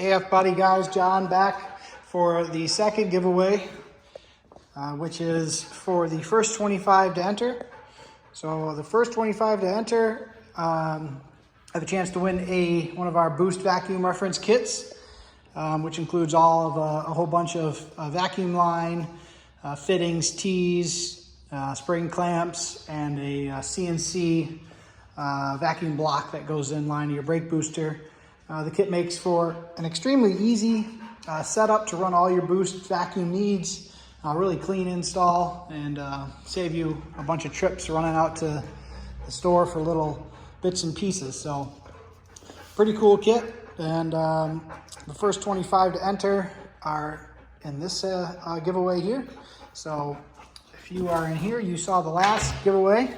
Hey FBody guys, John back for the second giveaway, which is for the first 25 to enter. So the first 25 to enter have a chance to win one of our Boost vacuum reference kits, which includes all of a whole bunch of vacuum line, fittings, tees, spring clamps, and a CNC vacuum block that goes in line to your brake booster. The kit makes for an extremely easy setup to run all your Boost vacuum needs, really clean install, and save you a bunch of trips running out to the store for little bits and pieces. So pretty cool kit, and the first 25 to enter are in this giveaway here. So if you are in here, you saw the last giveaway,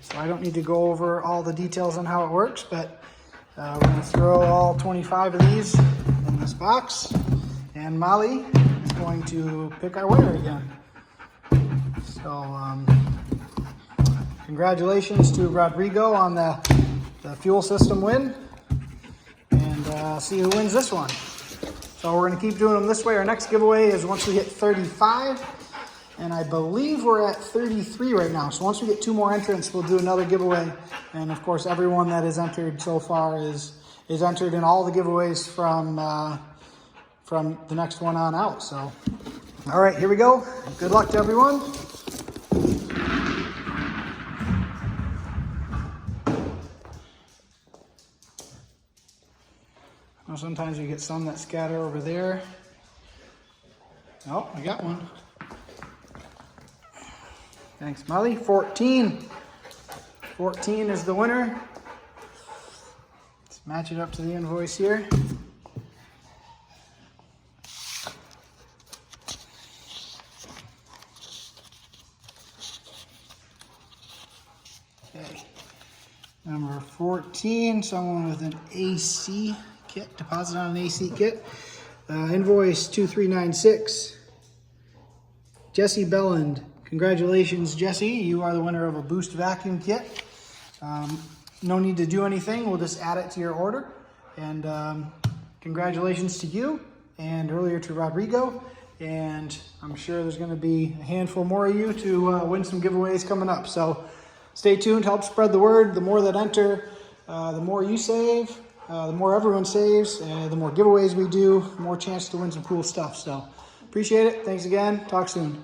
so I don't need to go over all the details on how it works, but we're going to throw all 25 of these in this box, and Molly is going to pick our winner again. So congratulations to Rodrigo on the fuel system win, and see who wins this one. So we're going to keep doing them this way. Our next giveaway is once we hit 35, and I believe we're at 33 right now. So once we get 2 more entrants, we'll do another giveaway. And of course, everyone that has entered so far is entered in all the giveaways from the next one on out. So, all right, here we go. Good luck to everyone. Well, sometimes you get some that scatter over there. Oh, I got one. Thanks, Molly. 14. 14 is the winner. Let's match it up to the invoice here. Okay. Number 14, someone with an AC kit, deposit on an AC kit. Invoice 2396. Jesse Belland. Congratulations, Jesse. You are the winner of a Boost vacuum kit. No need to do anything. We'll just add it to your order. And congratulations to you, and earlier to Rodrigo. And I'm sure there's going to be a handful more of you to win some giveaways coming up. So stay tuned. Help spread the word. The more that enter, the more you save, the more everyone saves, the more giveaways we do, the more chance to win some cool stuff. So appreciate it. Thanks again. Talk soon.